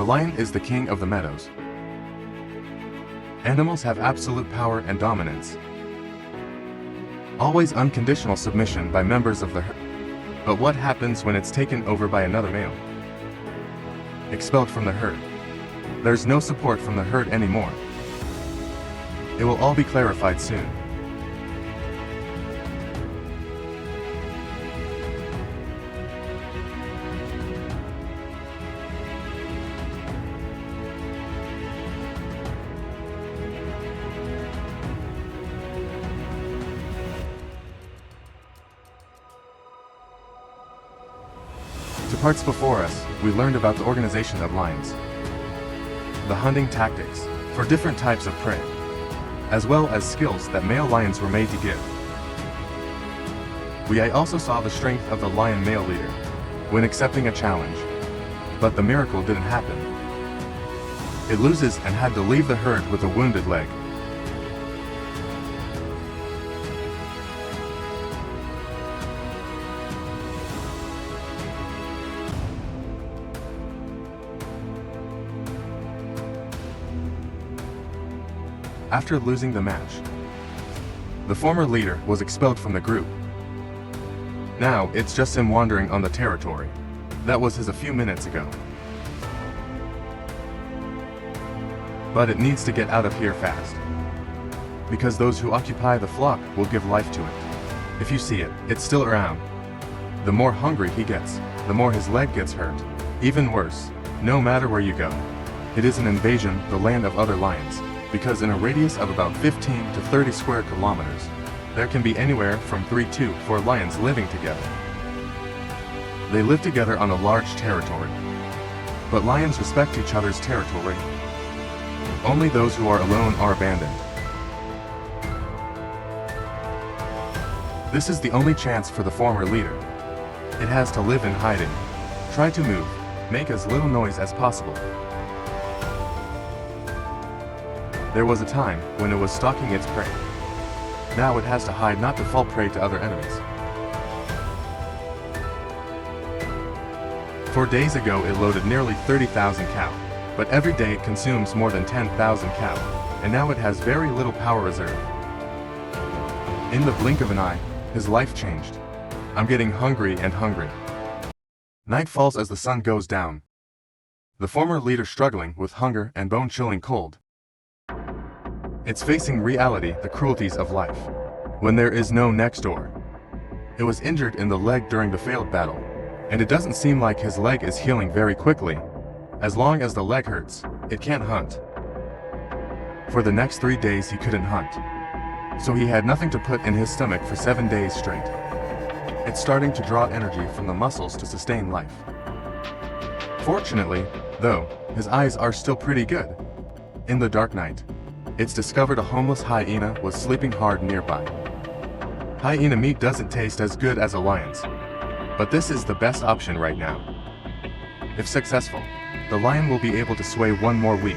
lion is the king of the meadows. Animals have absolute power and dominance. Always unconditional submission by members of the herd. But what happens when it's taken over by another male? Expelled from the herd. There's no support from the herd anymore. It will all be clarified soon. To parts before us, we learned about the organization of lions, the hunting tactics for different types of prey, as well as skills that male lions were made to give. We also saw the strength of the lion male leader when accepting a challenge, but the miracle didn't happen. It loses and had to leave the herd with a wounded leg. After losing the match, the former leader was expelled from the group. Now, it's just him wandering on the territory. That was his a few minutes ago. But it needs to get out of here fast, because those who occupy the flock will give life to it. If you see it, it's still around. The more hungry he gets, the more his leg gets hurt. Even worse, no matter where you go, it is an invasion, the land of other lions. Because in a radius of about 15 to 30 square kilometers, there can be anywhere from 3 to 4 lions living together. They live together on a large territory. But lions respect each other's territory. Only those who are alone are abandoned. This is the only chance for the former leader. It has to live in hiding. Try to move, make as little noise as possible. There was a time when it was stalking its prey. Now it has to hide not to fall prey to other enemies. 4 days ago it loaded nearly 30,000 cow, but every day it consumes more than 10,000 cow, and now it has very little power reserve. In the blink of an eye, his life changed. I'm getting hungry and hungry. Night falls as the sun goes down. The former leader struggling with hunger and bone-chilling cold. It's facing reality, the cruelties of life, when there is no next door. It was injured in the leg during the failed battle, and it doesn't seem like his leg is healing very quickly. As long as the leg hurts, it can't hunt. For the next 3 days he couldn't hunt, so he had nothing to put in his stomach for 7 days straight. It's starting to draw energy from the muscles to sustain life. Fortunately, though, his eyes are still pretty good. In the dark night, it's discovered a homeless hyena was sleeping hard nearby. Hyena meat doesn't taste as good as a lion's, but this is the best option right now. If successful, the lion will be able to sway 1 more week.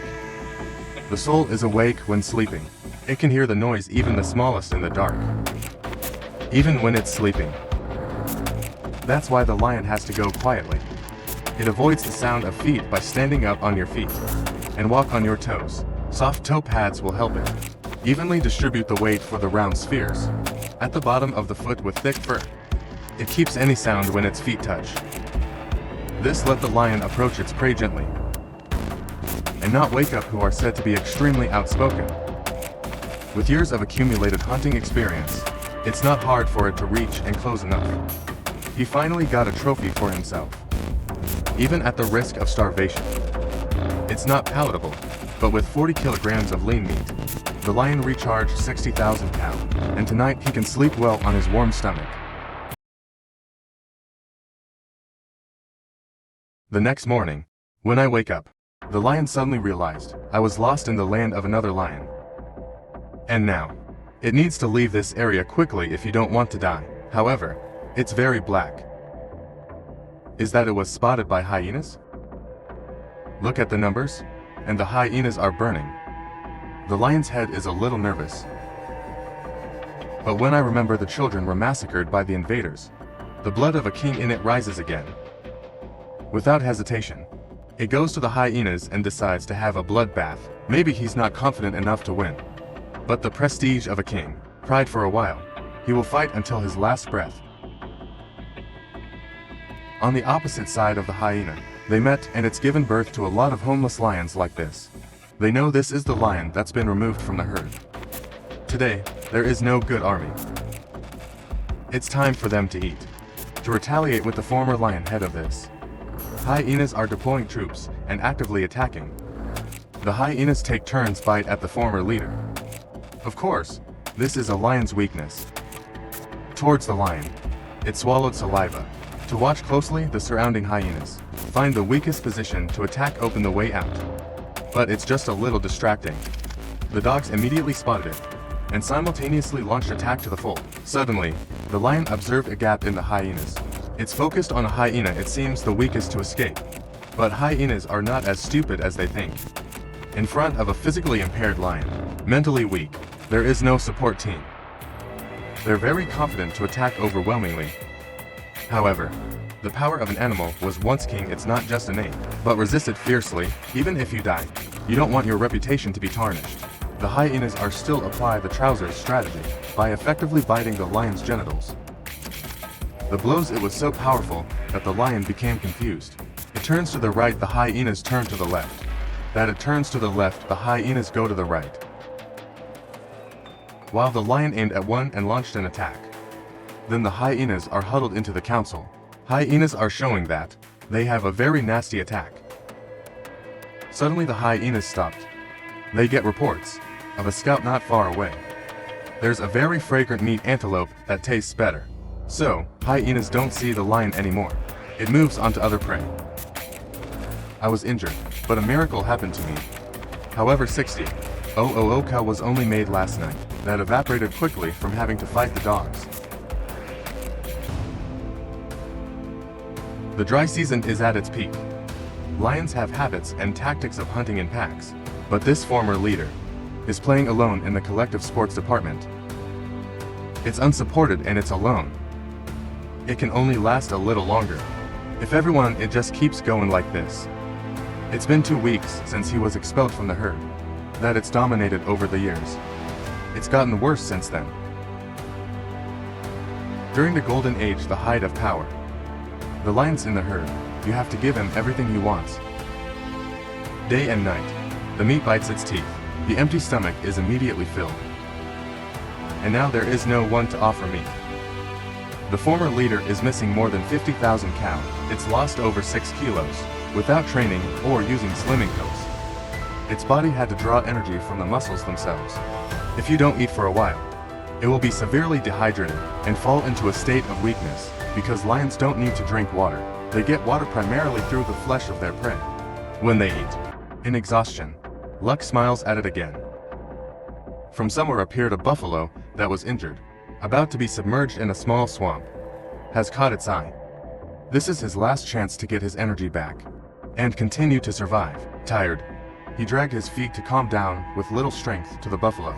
The soul is awake when sleeping. It can hear the noise even the smallest in the dark, even when it's sleeping. That's why the lion has to go quietly. It avoids the sound of feet by standing up on your feet and walk on your toes. Soft toe pads will help it. Evenly distribute the weight for the round spheres at the bottom of the foot with thick fur. It keeps any sound when its feet touch. This let the lion approach its prey gently and not wake up who are said to be extremely outspoken. With years of accumulated hunting experience, it's not hard for it to reach and close enough. He finally got a trophy for himself, even at the risk of starvation. It's not palatable, but with 40 kilograms of lean meat, the lion recharged 60,000 cow, and tonight he can sleep well on his warm stomach. The next morning, when I wake up, the lion suddenly realized I was lost in the land of another lion. And now, it needs to leave this area quickly if you don't want to die. However, it's very black. Is that it was spotted by hyenas? Look at the numbers, and the hyenas are burning. The lion's head is a little nervous. But when I remember the children were massacred by the invaders, the blood of a king in it rises again. Without hesitation, It goes to the hyenas and decides to have a bloodbath. Maybe he's not confident enough to win. But the prestige of a king, pride for a while. He will fight until his last breath. On the opposite side of the hyena, they met, and it's given birth to a lot of homeless lions like this. They know this is the lion that's been removed from the herd. Today, there is no good army. It's time for them to eat. To retaliate with the former lion head of this. Hyenas are deploying troops and actively attacking. The hyenas take turns bite at the former leader. Of course, this is a lion's weakness. Towards the lion, it swallowed saliva. To watch closely the surrounding hyenas, find the weakest position to attack open the way out. But it's just a little distracting. The dogs immediately spotted it, and simultaneously launched attack to the full. Suddenly, the lion observed a gap in the hyenas. It's focused on a hyena it seems the weakest to escape. But hyenas are not as stupid as they think. In front of a physically impaired lion, mentally weak, there is no support team. They're very confident to attack overwhelmingly. However, the power of an animal was once king. It's not just a name, but resist it fiercely, even if you die. You don't want your reputation to be tarnished. The hyenas are still apply the trousers strategy by effectively biting the lion's genitals. The blows it was so powerful that the lion became confused. It turns to the right, the hyenas turn to the left. That it turns to the left, the hyenas go to the right. While the lion aimed at one and launched an attack. Then the hyenas are huddled into the council. Hyenas are showing that they have a very nasty attack. Suddenly the hyenas stopped. They get reports of a scout not far away. There's a very fragrant meat antelope that tastes better. So, hyenas don't see the lion anymore. It moves on to other prey. I was injured, but a miracle happened to me. However, 60 cow was only made last night. That evaporated quickly from having to fight the dogs. The dry season is at its peak. Lions have habits and tactics of hunting in packs, but this former leader is playing alone in the collective sports department. It's unsupported and it's alone. It can only last a little longer. If everyone it just keeps going like this. It's been 2 weeks since he was expelled from the herd. That it's dominated over the years. It's gotten worse since then. During the golden age, the height of power. The lion's in the herd. You have to give him everything he wants. Day and night. The meat bites its teeth. The empty stomach is immediately filled. And now there is no one to offer meat. The former leader is missing more than 50,000 cow. It's lost over 6 kilos, without training or using slimming pills. Its body had to draw energy from the muscles themselves. If you don't eat for a while, it will be severely dehydrated and fall into a state of weakness, because lions don't need to drink water. They get water primarily through the flesh of their prey. When they eat, in exhaustion, luck smiles at it again. From somewhere appeared a buffalo that was injured, about to be submerged in a small swamp. Has caught its eye. This is his last chance to get his energy back and continue to survive. Tired, he dragged his feet to calm down with little strength to the buffalo.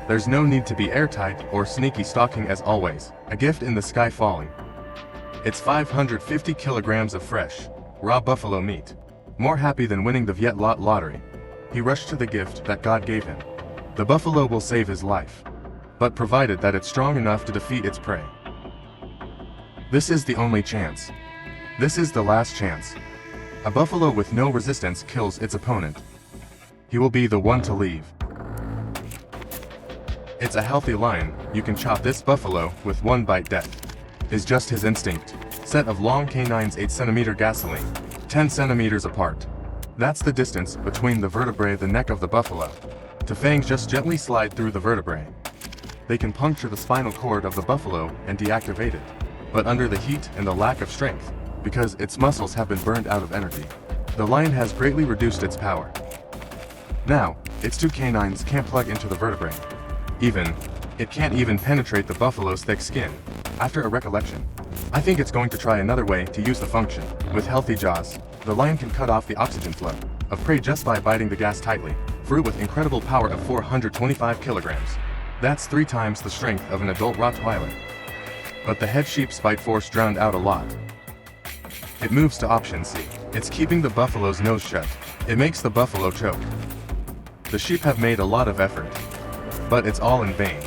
There's no need to be airtight or sneaky stalking as always. A gift in the sky falling. It's 550 kilograms of fresh, raw buffalo meat. More happy than winning the Viet Lot lottery. He rushed to the gift that God gave him. The buffalo will save his life, but provided that it's strong enough to defeat its prey. This is the only chance. This is the last chance. A buffalo with no resistance kills its opponent. He will be the one to leave. It's a healthy lion. You can chop this buffalo with one bite. Death is just his instinct. Set of long canines, 8 cm gasoline, 10 centimeters apart. That's the distance between the vertebrae, the neck of the buffalo. The fangs just gently slide through the vertebrae. They can puncture the spinal cord of the buffalo and deactivate it. But under the heat and the lack of strength, because its muscles have been burned out of energy, the lion has greatly reduced its power. Now, its 2 canines can't plug into the vertebrae. It can't even penetrate the buffalo's thick skin. After a recollection, I think it's going to try another way to use the function. With healthy jaws, the lion can cut off the oxygen flow of prey just by biting the gas tightly. Fruit with incredible power of 425 kilograms. That's 3 times the strength of an adult Rottweiler. But the head sheep's bite force drowned out a lot. It moves to option C. It's keeping the buffalo's nose shut. It makes the buffalo choke. The sheep have made a lot of effort, but it's all in vain.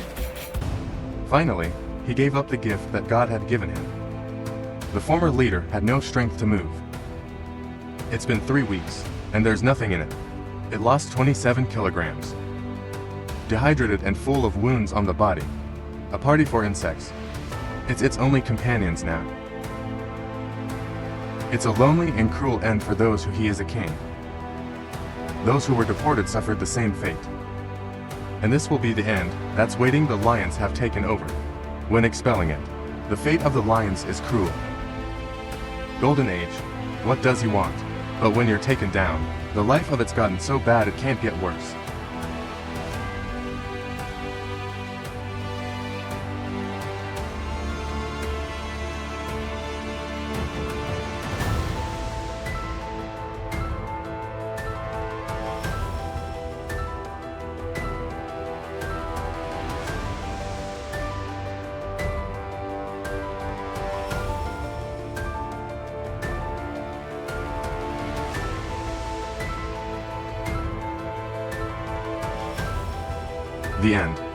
Finally, he gave up the gift that God had given him. The former leader had no strength to move. It's been 3 weeks, and there's nothing in it. It lost 27 kilograms. Dehydrated and full of wounds on the body. A party for insects. It's its only companions now. It's a lonely and cruel end for those who he is a king. Those who were deported suffered the same fate. And this will be the end that's waiting. The lions have taken over. When expelling it, the fate of the lions is cruel. Golden Age, what does he want? But when you're taken down, the life of it's gotten so bad it can't get worse. The end.